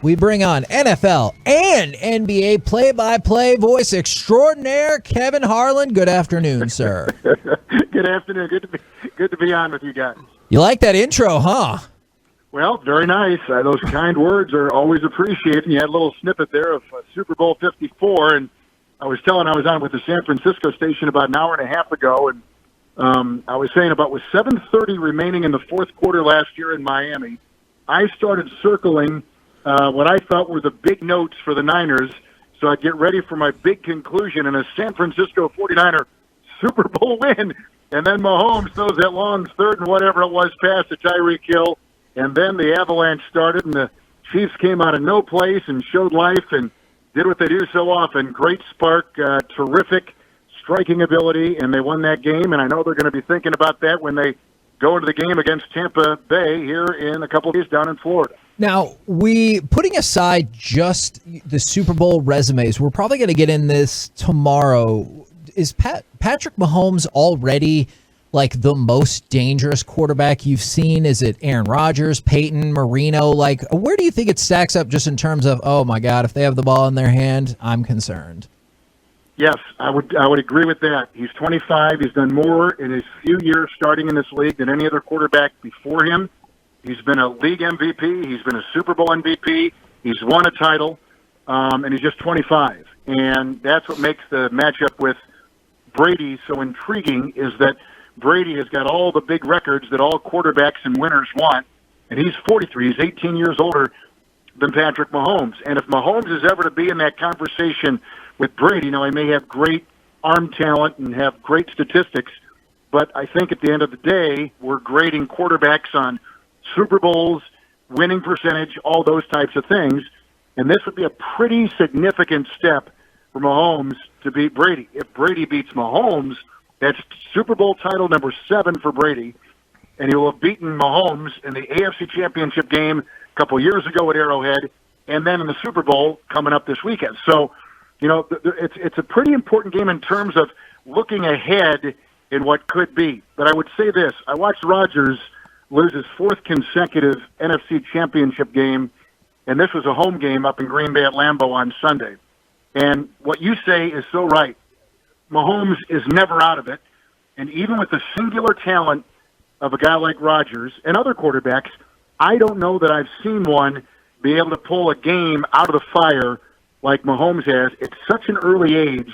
We bring on NFL and NBA play-by-play voice extraordinaire Kevin Harlan. Good afternoon, sir. Good afternoon. Good to be on with you guys. You like that intro, huh? Well, very nice. Those kind words are always appreciated. You had a little snippet there of Super Bowl 54, and I was on with the San Francisco station about an hour and a half ago, and I was saying about with 7:30 remaining in the fourth quarter last year in Miami, I started circling what I thought were the big notes for the Niners, so I'd get ready for my big conclusion in a San Francisco 49er Super Bowl win. And then Mahomes throws that long third and whatever it was pass to Tyreek Hill, and then the avalanche started, and the Chiefs came out of no place and showed life and did what they do so often. Great spark, terrific striking ability, and they won that game, and I know they're going to be thinking about that when they go into the game against Tampa Bay here in a couple of days down in Florida. Now, putting aside just the Super Bowl resumes, we're probably going to get in this tomorrow. Is Patrick Mahomes already like the most dangerous quarterback you've seen? Is it Aaron Rodgers, Peyton, Marino? Like, where do you think it stacks up just in terms of, oh my God, if they have the ball in their hand, I'm concerned? Yes, I would agree with that. He's 25. He's done more in his few years starting in this league than any other quarterback before him. He's been a league MVP. He's been a Super Bowl MVP. He's won a title, and he's just 25. And that's what makes the matchup with Brady so intriguing, is that Brady has got all the big records that all quarterbacks and winners want, and he's 43. He's 18 years older than Patrick Mahomes. And if Mahomes is ever to be in that conversation with Brady, now he may have great arm talent and have great statistics, but I think at the end of the day, we're grading quarterbacks on Super Bowls, winning percentage, all those types of things, and this would be a pretty significant step for Mahomes to beat Brady. If Brady beats Mahomes, that's Super Bowl title number 7 for Brady, and he will have beaten Mahomes in the AFC Championship game a couple years ago at Arrowhead, and then in the Super Bowl coming up this weekend. So, you know, it's a pretty important game in terms of looking ahead in what could be. But I would say this. I watched Rodgers lose his 4th consecutive NFC Championship game, and this was a home game up in Green Bay at Lambeau on Sunday. And what you say is so right. Mahomes is never out of it, and even with the singular talent of a guy like Rodgers and other quarterbacks, I don't know that I've seen one be able to pull a game out of the fire like Mahomes has. At such an early age,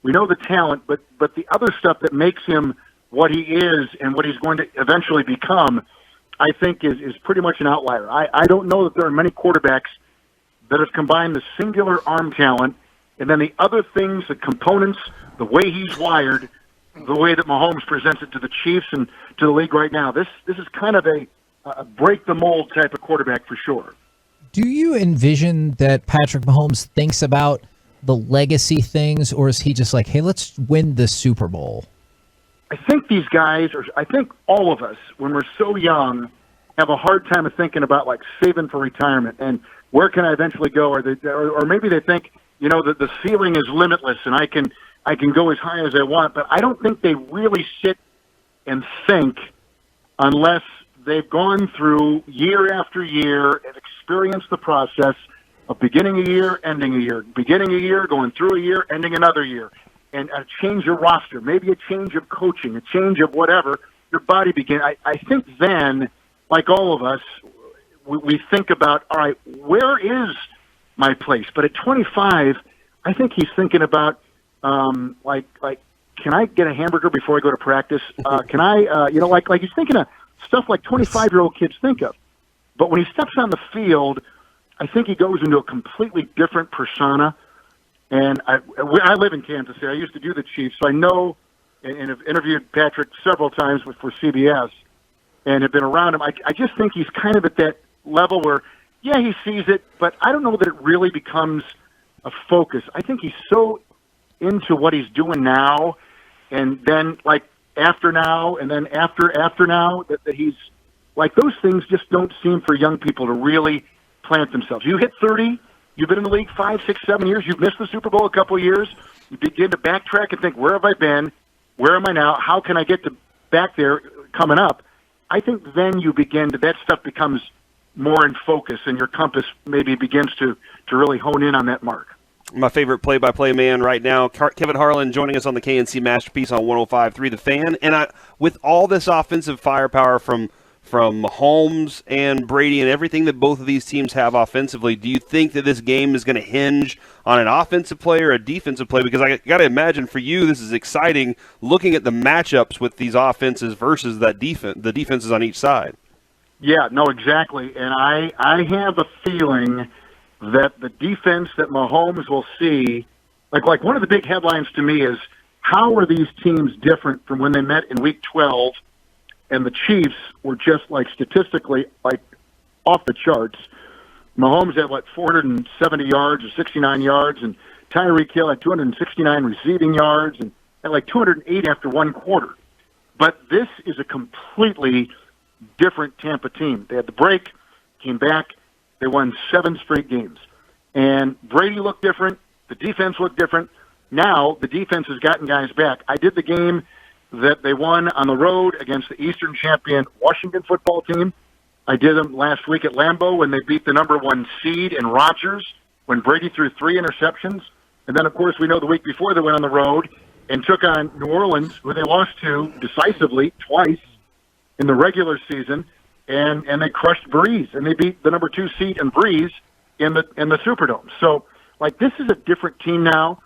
we know the talent, but the other stuff that makes him what he is and what he's going to eventually become, I think is pretty much an outlier. I don't know that there are many quarterbacks that have combined the singular arm talent and then the other things, the components, the way he's wired, the way that Mahomes presents it to the Chiefs and to the league right now. This is kind of a break-the-mold type of quarterback for sure. Do you envision that Patrick Mahomes thinks about the legacy things, or is he just like, hey, let's win the Super Bowl? I think these guys, I think all of us, when we're so young, have a hard time of thinking about, like, saving for retirement and where can I eventually go, or maybe they think, you know, that the ceiling is limitless and I can go as high as I want, but I don't think they really sit and think unless they've gone through year after year and experienced the process of beginning a year, ending a year, beginning a year, going through a year, ending another year, and a change of roster, maybe a change of coaching, a change of whatever, your body begins. I think then, like all of us, we think about, all right, where is my place? But at 25, I think he's thinking about, like, can I get a hamburger before I go to practice? Can I, like he's thinking of stuff like 25-year-old kids think of. But when he steps on the field, I think he goes into a completely different persona. And I live in Kansas City. I used to do the Chiefs, so I know and have interviewed Patrick several times for CBS and have been around him. I just think he's kind of at that level where, yeah, he sees it, but I don't know that it really becomes a focus. I think he's so into what he's doing now, and then, like, after now, and then after now, that he's, like, those things just don't seem for young people to really plant themselves. You hit 30, you've been in the league 5, 6, 7 years, you've missed the Super Bowl a couple of years, you begin to backtrack and think, where have I been? Where am I now? How can I get to back there coming up? I think then you begin to, that stuff becomes more in focus and your compass maybe begins to really hone in on that mark. My favorite play-by-play man right now, Kevin Harlan, joining us on the K&C Masterpiece on 105.3 The Fan. And with all this offensive firepower from Mahomes and Brady and everything that both of these teams have offensively, do you think that this game is going to hinge on an offensive play or a defensive play? Because I got to imagine for you this is exciting looking at the matchups with these offenses versus the defenses on each side. Yeah, no, exactly. And I have a feeling that the defense that Mahomes will see, like one of the big headlines to me is, how are these teams different from when they met in Week 12 and the Chiefs were just statistically off the charts? Mahomes had 470 yards or 69 yards, and Tyreek Hill had 269 receiving yards and had 208 after one quarter. But this is a completely different Tampa team. They had the break, came back, they won 7 straight games. And Brady looked different. The defense looked different. Now the defense has gotten guys back. I did the game that they won on the road against the Eastern champion Washington football team. I did them last week at Lambeau when they beat the number 1 seed in Rodgers when Brady threw 3 interceptions. And then, of course, we know the week before they went on the road and took on New Orleans, who they lost to decisively twice in the regular season. And they crushed Breeze, and they beat the number 2 seed and Breeze in the Superdome. So, this is a different team now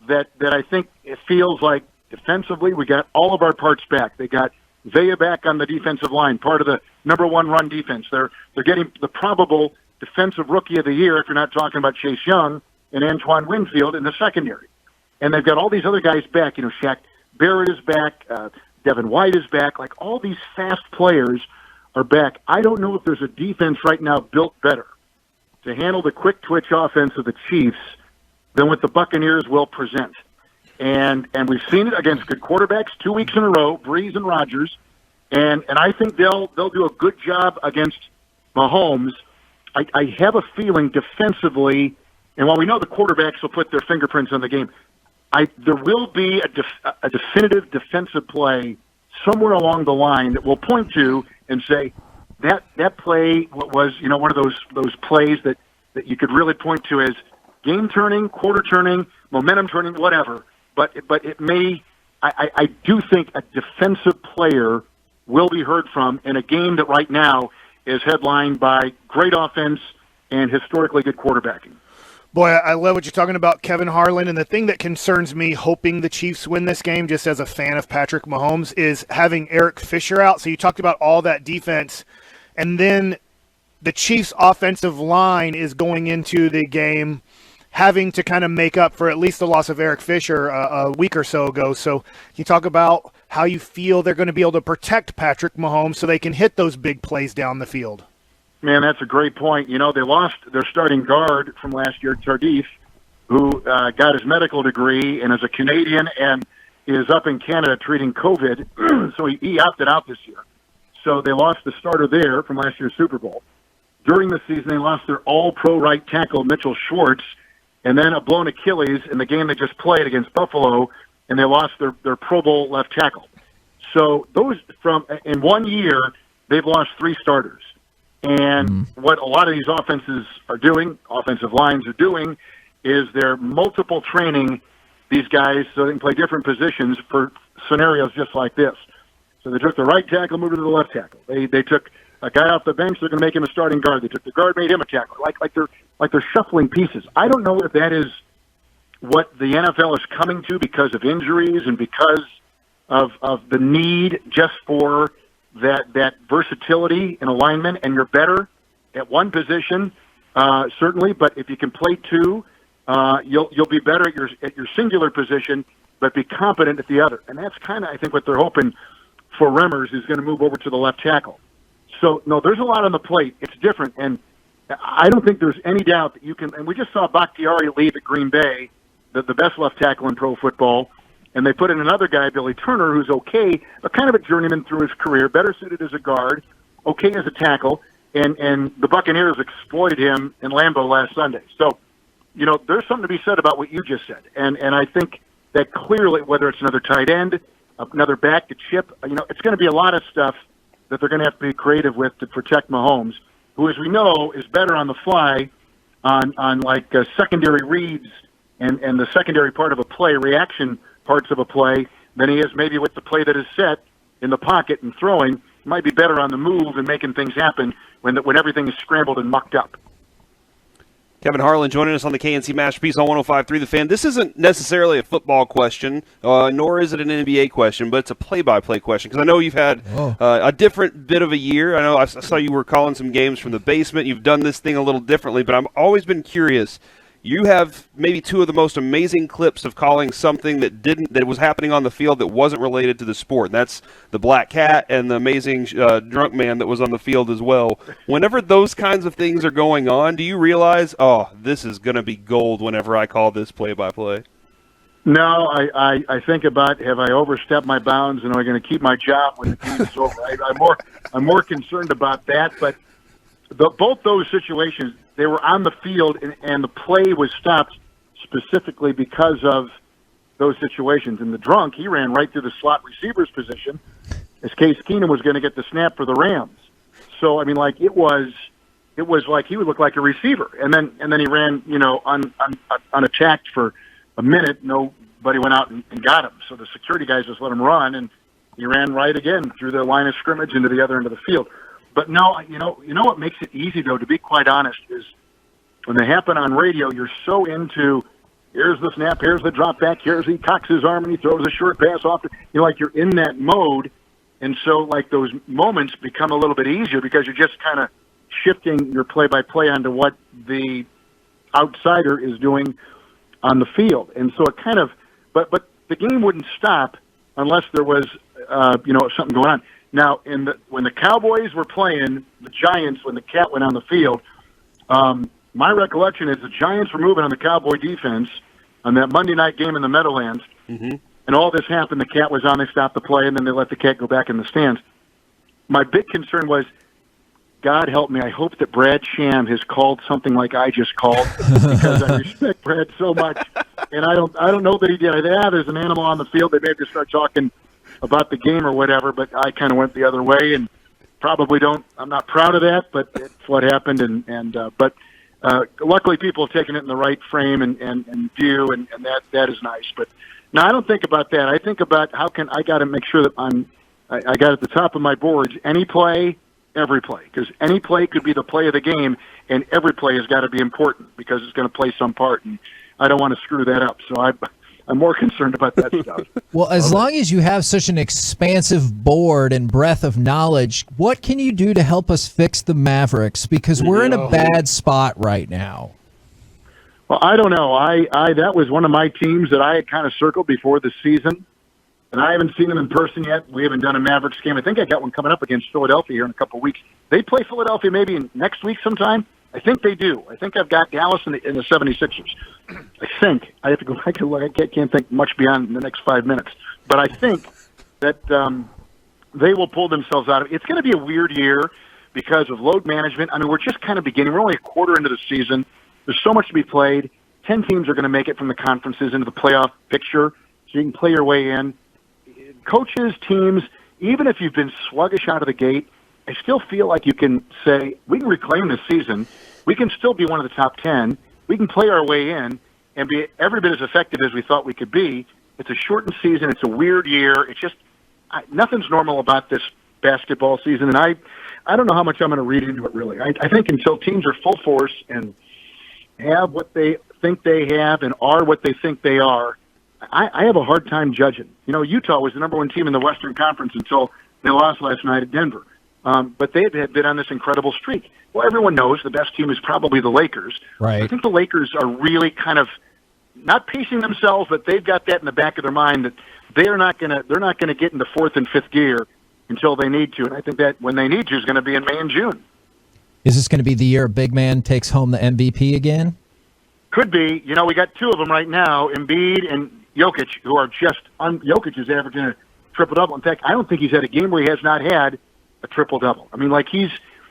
that I think it feels like defensively we got all of our parts back. They got Vea back on the defensive line, part of the number 1 run defense. They're getting the probable defensive rookie of the year, if you're not talking about Chase Young and Antoine Winfield in the secondary. And they've got all these other guys back. Shaq Barrett is back. Devin White is back. All these fast players are back. I don't know if there's a defense right now built better to handle the quick twitch offense of the Chiefs than what the Buccaneers will present. And we've seen it against good quarterbacks 2 weeks in a row, Breeze and Rodgers, and I think they'll do a good job against Mahomes. I have a feeling defensively, and while we know the quarterbacks will put their fingerprints on the game, there will be a definitive defensive play somewhere along the line that we'll point to and say that play was one of those plays that you could really point to as game turning, quarter turning, momentum turning, whatever. But it may. I do think a defensive player will be heard from in a game that right now is headlined by great offense and historically good quarterbacking. Boy, I love what you're talking about, Kevin Harlan, and the thing that concerns me hoping the Chiefs win this game, just as a fan of Patrick Mahomes, is having Eric Fisher out. So you talked about all that defense, and then the Chiefs' offensive line is going into the game having to kind of make up for at least the loss of Eric Fisher a week or so ago. So you talk about how you feel they're going to be able to protect Patrick Mahomes so they can hit those big plays down the field. Man, that's a great point. They lost their starting guard from last year, Tardif, who got his medical degree and is a Canadian and is up in Canada treating COVID, so he opted out this year. So they lost the starter there from last year's Super Bowl. During the season, they lost their all-pro right tackle, Mitchell Schwartz, and then a blown Achilles in the game they just played against Buffalo, and they lost their Pro Bowl left tackle. So those in 1 year, they've lost 3 starters. And what a lot of these offensive lines are doing, is they're multiple training these guys so they can play different positions for scenarios just like this. So they took the right tackle, moved to the left tackle. They took a guy off the bench, they're going to make him a starting guard. They took the guard, made him a tackle. Like they're shuffling pieces. I don't know if that is what the NFL is coming to because of injuries and because of the need just for that versatility in alignment, and you're better at one position, certainly. But if you can play 2, you'll be better at your singular position, but be competent at the other. And that's kind of, I think, what they're hoping for. Remmers is going to move over to the left tackle. So no, there's a lot on the plate. It's different, and I don't think there's any doubt that you can. And we just saw Bakhtiari leave at Green Bay, the best left tackle in pro football. And they put in another guy, Billy Turner, who's okay, but kind of a journeyman through his career, better suited as a guard, okay as a tackle, and the Buccaneers exploited him in Lambeau last Sunday. So, there's something to be said about what you just said. And I think that clearly, whether it's another tight end, another back to chip, it's going to be a lot of stuff that they're going to have to be creative with to protect Mahomes. who, as we know, is better on the fly on like secondary reads and the secondary part of a play, reaction parts of a play, than he is maybe with the play that is set in the pocket and throwing. He might be better on the move and making things happen when everything is scrambled and mucked up. Kevin Harlan joining us on the K&C Masterpiece on 105.3 The Fan. This isn't necessarily a football question, nor is it an NBA question, but it's a play-by-play question, because I know you've had a different bit of a year. I know I saw you were calling some games from the basement. You've done this thing a little differently, but I've always been curious. You have maybe two of the most amazing clips of calling something that was happening on the field that wasn't related to the sport. That's the black cat and the amazing drunk man that was on the field as well. Whenever those kinds of things are going on, do you realize, this is going to be gold whenever I call this play-by-play? No, I think about, have I overstepped my bounds, and am I going to keep my job when the game is over? I'm more concerned about that. But both those situations, they were on the field, and the play was stopped specifically because of those situations. And the drunk, he ran right through the slot receiver's position as Case Keenum was going to get the snap for the Rams. So, I mean, like, it was like he would look like a receiver. And then he ran, unattacked for a minute. Nobody went out and got him. So the security guys just let him run, and he ran right again through the line of scrimmage into the other end of the field. But no, you know what makes it easy, though, to be quite honest, is when they happen on radio, you're so into, here's the snap, here's the drop back, here's he cocks his arm and he throws a short pass off. Like you're in that mode. And so like those moments become a little bit easier because you're just kind of shifting your play-by-play onto what the outsider is doing on the field. And so it kind of, but the game wouldn't stop unless there was, something going on. Now, when the Cowboys were playing the Giants, when the cat went on the field, my recollection is the Giants were moving on the Cowboy defense on that Monday night game in the Meadowlands, and all this happened. The cat was on. They stopped the play, and then they let the cat go back in the stands. My big concern was, God help me, I hope that Brad Sham has called something like I just called because I respect Brad so much, and I don't know that he did. There's an animal on the field. They may have to start talking about the game or whatever, but I kind of went the other way and probably I'm not proud of that, but it's what happened. But luckily people have taken it in the right frame and view, and that is nice. But no, I don't think about that. I think about I got to make sure that I got at the top of my boards, any play, every play, because any play could be the play of the game, and every play has got to be important because it's going to play some part, and I don't want to screw that up. So I'm more concerned about that stuff. Well, as long as you have such an expansive board and breadth of knowledge, what can you do to help us fix the Mavericks? Because we're in a bad spot right now. Well, I don't know. That was one of my teams that I had kind of circled before the season, and I haven't seen them in person yet. We haven't done a Mavericks game. I think I got one coming up against Philadelphia here in a couple of weeks. They play Philadelphia maybe next week sometime. I think they do. I think I've got Dallas in the 76ers. I think. I have to go back and look. I can't think much beyond the next 5 minutes. But I think that they will pull themselves out of it. It's going to be a weird year because of load management. I mean, we're just kind of beginning. We're only a quarter into the season. There's so much to be played. 10 teams are going to make it from the conferences into the playoff picture, so you can play your way in. Coaches, teams, even if you've been sluggish out of the gate, I still feel like you can say, we can reclaim this season. We can still be one of the top 10. We can play our way in and be every bit as effective as we thought we could be. It's a shortened season. It's a weird year. It's just nothing's normal about this basketball season, and I don't know how much I'm going to read into it, really. I think until teams are full force and have what they think they have and are what they think they are, I have a hard time judging. Utah was the number one team in the Western Conference until they lost last night at Denver. But they had been on this incredible streak. Well, everyone knows the best team is probably the Lakers. Right. I think the Lakers are really kind of not pacing themselves, but they've got that in the back of their mind that they're not going to get into fourth and fifth gear until they need to. And I think that when they need to is going to be in May and June. Is this going to be the year a big man takes home the MVP again? Could be. We got two of them right now, Embiid and Jokic, who are just Jokic is averaging a triple-double. In fact, I don't think he's had a game where he has not had a triple-double. I mean,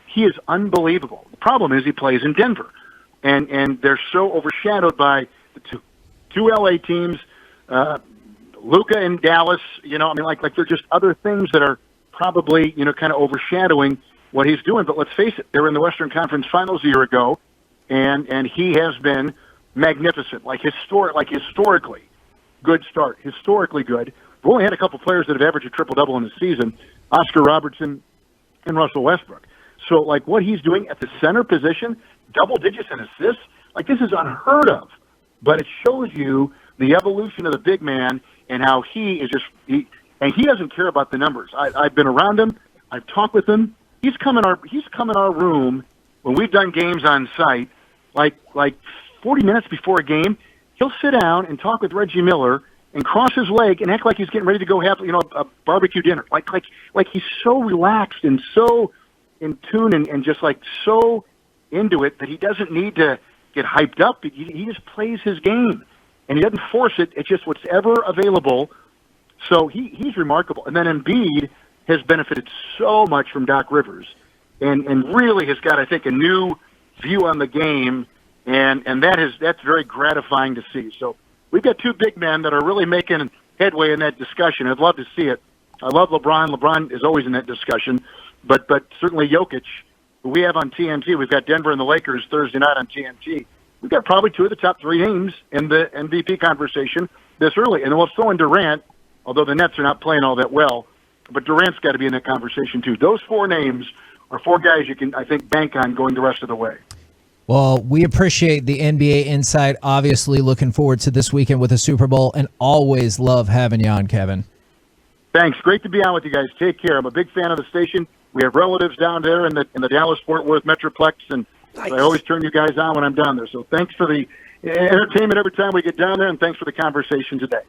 he is unbelievable. The problem is he plays in Denver, and they're so overshadowed by the two LA teams, Luka in Dallas. Like there are just other things that are probably kind of overshadowing what he's doing. But let's face it, they were in the Western Conference Finals a year ago, and he has been magnificent, historically good start, historically good. We've only had a couple players that have averaged a triple-double in a season, Oscar Robertson and Russell Westbrook. So, like, what he's doing at the center position, double digits in assists, like, this is unheard of. But it shows you the evolution of the big man and how he is and he doesn't care about the numbers. I've been around him. I've talked with him. He's come in our room when we've done games on site, like 40 minutes before a game. He'll sit down and talk with Reggie Miller and cross his leg and act like he's getting ready to go have a barbecue dinner. Like he's so relaxed and so in tune and just like so into it that he doesn't need to get hyped up. He just plays his game, and he doesn't force it. It's just what's ever available. So he's remarkable. And then Embiid has benefited so much from Doc Rivers and really has got, I think, a new view on the game, and that's very gratifying to see. So we've got two big men that are really making headway in that discussion. I'd love to see it. I love LeBron. LeBron is always in that discussion, but certainly Jokic, who we have on TNT. We've got Denver and the Lakers Thursday night on TNT. We've got probably two of the top three names in the MVP conversation this early. And then we'll throw in Durant, although the Nets are not playing all that well. But Durant's got to be in that conversation too. Those four names are four guys you can, I think, bank on going the rest of the way. Well, we appreciate the NBA insight. Obviously, looking forward to this weekend with the Super Bowl, and always love having you on, Kevin. Thanks. Great to be on with you guys. Take care. I'm a big fan of the station. We have relatives down there in the Dallas-Fort Worth Metroplex, and nice. I always turn you guys on when I'm down there. So thanks for the entertainment every time we get down there, and thanks for the conversation today.